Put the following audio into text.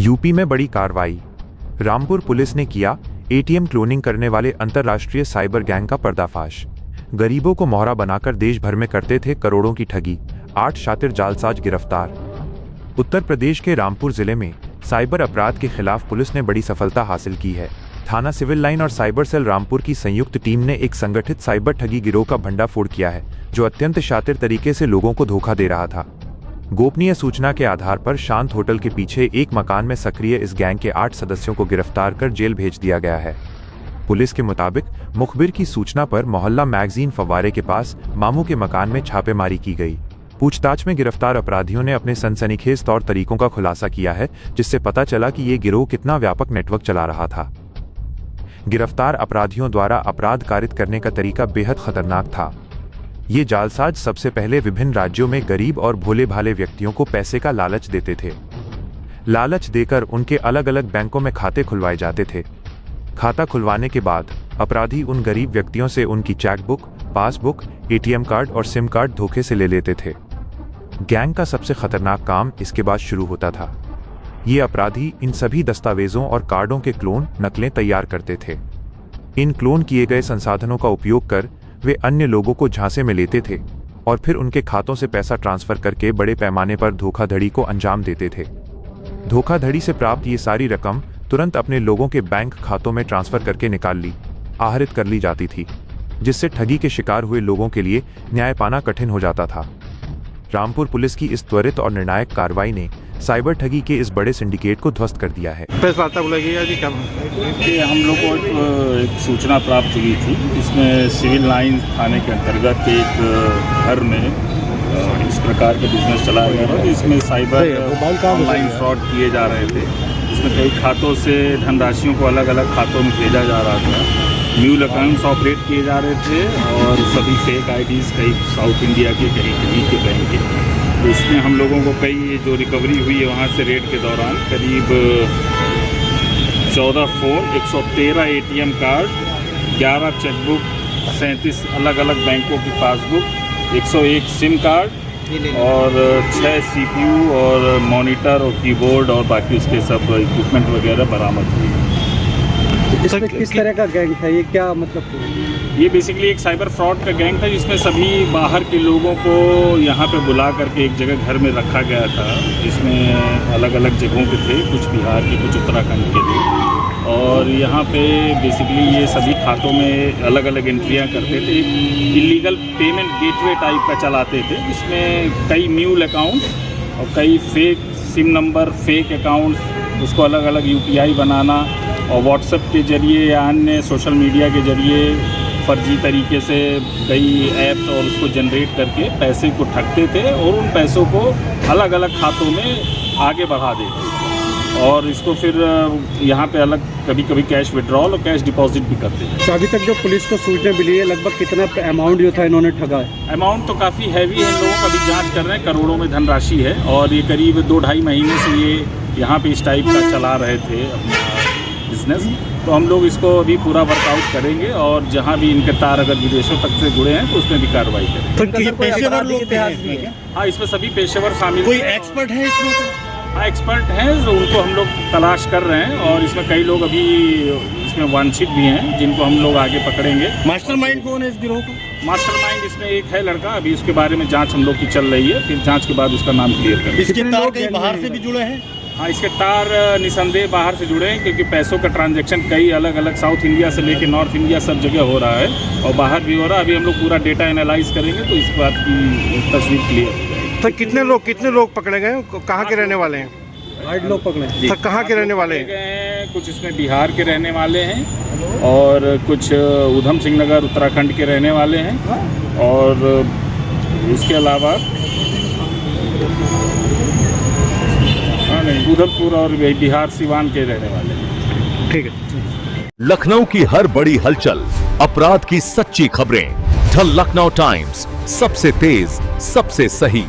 UP में बड़ी कार्रवाई। रामपुर पुलिस ने किया एटीएम क्लोनिंग करने वाले अंतर्राष्ट्रीय साइबर गैंग का पर्दाफाश। गरीबों को मोहरा बनाकर देश भर में करते थे करोड़ों की ठगी। 8 शातिर जालसाज गिरफ्तार। उत्तर प्रदेश के रामपुर जिले में साइबर अपराध के खिलाफ पुलिस ने बड़ी सफलता हासिल की है। थाना सिविल लाइन और साइबर सेल रामपुर की संयुक्त टीम ने एक संगठित साइबर ठगी गिरोह का भंडाफोड़ किया है, जो अत्यंत शातिर तरीके से लोगों को धोखा दे रहा था। गोपनीय सूचना के आधार पर शांत होटल के पीछे एक मकान में सक्रिय इस गैंग के 8 सदस्यों को गिरफ्तार कर जेल भेज दिया गया है। पुलिस के मुताबिक मुखबिर की सूचना पर मोहल्ला मैगजीन फव्वारे के पास मामू के मकान में छापेमारी की गई। पूछताछ में गिरफ्तार अपराधियों ने अपने सनसनीखेज तौर तरीकों का खुलासा किया है, जिससे पता चला कि ये गिरोह कितना व्यापक नेटवर्क चला रहा था। गिरफ्तार अपराधियों द्वारा अपराध कारित करने का तरीका बेहद खतरनाक था। ये जालसाज सबसे पहले विभिन्न राज्यों में गरीब और भोले भाले व्यक्तियों को पैसे का लालच देते थे। लालच देकर उनके अलग अलग बैंकों में खाते खुलवाए जाते थे। खाता खुलवाने के बाद अपराधी उन गरीब व्यक्तियों से उनकी चेकबुक, पासबुक, एटीएम कार्ड और सिम कार्ड धोखे से ले लेते थे। गैंग का सबसे खतरनाक काम इसके बाद शुरू होता था। ये अपराधी इन सभी दस्तावेजों और कार्डों के क्लोन नकलें तैयार करते थे। इन क्लोन किए गए संसाधनों का उपयोग कर वे अन्य लोगों को झांसे में लेते थे और फिर उनके खातों से पैसा ट्रांसफर करके बड़े पैमाने पर धोखाधड़ी को अंजाम देते थे। धोखाधड़ी से प्राप्त ये सारी रकम तुरंत अपने लोगों के बैंक खातों में ट्रांसफर करके आहरित कर ली जाती थी, जिससे ठगी के शिकार हुए लोगों के लिए न्याय पाना कठिन हो जाता था। रामपुर पुलिस की इस त्वरित और निर्णायक कार्रवाई ने साइबर ठगी के इस बड़े सिंडिकेट को ध्वस्त कर दिया है। हम लोग को एक सूचना प्राप्त हुई थी। इसमें सिविल लाइन थाने के अंतर्गत एक घर में इस प्रकार का बिजनेस चलाया जा रहा है। इसमें साइबर ऑनलाइन फ्रॉड किए जा रहे थे। इसमें कई खातों से धनराशियों को अलग अलग खातों में भेजा जा रहा था। म्यूल अकाउंट्स ऑपरेट किए जा रहे थे और सभी फेक आईडीज़ कई साउथ इंडिया के कहीं के बैंक के। तो इसमें हम लोगों को कई जो रिकवरी हुई है वहाँ से रेड के दौरान करीब 14 फ़ोन, 113 एटीएम कार्ड, 11 चेकबुक, 37 अलग अलग बैंकों की पासबुक, 101 सिम कार्ड और 6 सीपीयू और मॉनिटर और कीबोर्ड और बाकी उसके सब इक्विपमेंट वगैरह बरामद हुई। इसमें किस तरह का गैंग था ये, क्या मतलब? ये बेसिकली एक साइबर फ्रॉड का गैंग था, जिसमें सभी बाहर के लोगों को यहाँ पे बुला करके एक जगह घर में रखा गया था, जिसमें अलग अलग जगहों के थे, कुछ बिहार के, कुछ उत्तराखंड के थे। और यहाँ पे बेसिकली ये सभी खातों में अलग अलग एंट्रियाँ करते थे। इलीगल पेमेंट गेटवे टाइप का चलाते थे, जिसमें कई म्यूल अकाउंट्स और कई fake SIM number, fake accounts, उसको अलग अलग यूपीआई बनाना और व्हाट्सएप के ज़रिए या अन्य सोशल मीडिया के ज़रिए फर्जी तरीके से कई ऐप्स और उसको जनरेट करके पैसे को ठगते थे और उन पैसों को अलग अलग खातों में आगे बढ़ा देते थे और इसको फिर यहाँ पे अलग कभी कभी कैश विड्रॉल और कैश डिपॉजिट भी करते हैं। तो अभी तक जो पुलिस को सूचना मिली है, लगभग कितना अमाउंट जो था इन्होंने ठगा है? अमाउंट तो काफ़ी हैवी है, इन लोगों का भी जाँच कर रहे हैं, करोड़ों में धनराशि है और ये करीब 2-2.5 महीने से ये यहाँ पे इस टाइप का चला रहे थे अपना बिजनेस। तो हम लोग इसको अभी पूरा वर्कआउट करेंगे और जहाँ भी इनके तार अगर विदेशों तक से जुड़े हैं तो उसमें भी कार्रवाई करेंगे। तो पेशेवर लोग हैं? हाँ, इसमें सभी पेशेवर शामिल। कोई एक्सपर्ट है इसमें? हाँ, एक्सपर्ट हैं, तो उनको हम लोग तलाश कर रहे हैं और इसमें कई लोग अभी इसमें वांछित भी हैं, जिनको हम लोग आगे पकड़ेंगे। मास्टरमाइंड कौन है इस गिरोह का? मास्टरमाइंड इसमें एक है लड़का, अभी उसके बारे में जाँच हम लोग की चल रही है, फिर जाँच के बाद उसका नाम क्लियर करेंगे। इसके तार कहीं बाहर से भी जुड़े हैं? हाँ, इसके तार निसंदेह बाहर से जुड़े हैं, क्योंकि पैसों का ट्रांजैक्शन कई अलग अलग साउथ इंडिया से लेके नॉर्थ इंडिया सब जगह हो रहा है और बाहर भी हो रहा है। अभी हम लोग पूरा डेटा एनालाइज करेंगे तो इस बात की तस्वीर क्लियर हो जाएगी। तो कितने लोग पकड़े गए, कहाँ के रहने वाले हैं? 8 लोग पकड़े। तो कहाँ के रहने वाले हैं? कुछ इसमें बिहार के रहने वाले हैं और कुछ उधम सिंह नगर उत्तराखंड के रहने वाले हैं और इसके अलावा उधमपुर और बिहार सिवान के रहने वाले हैं। ठीक है। लखनऊ की हर बड़ी हलचल, अपराध की सच्ची खबरें, द लखनऊ टाइम्स, सबसे तेज, सबसे सही।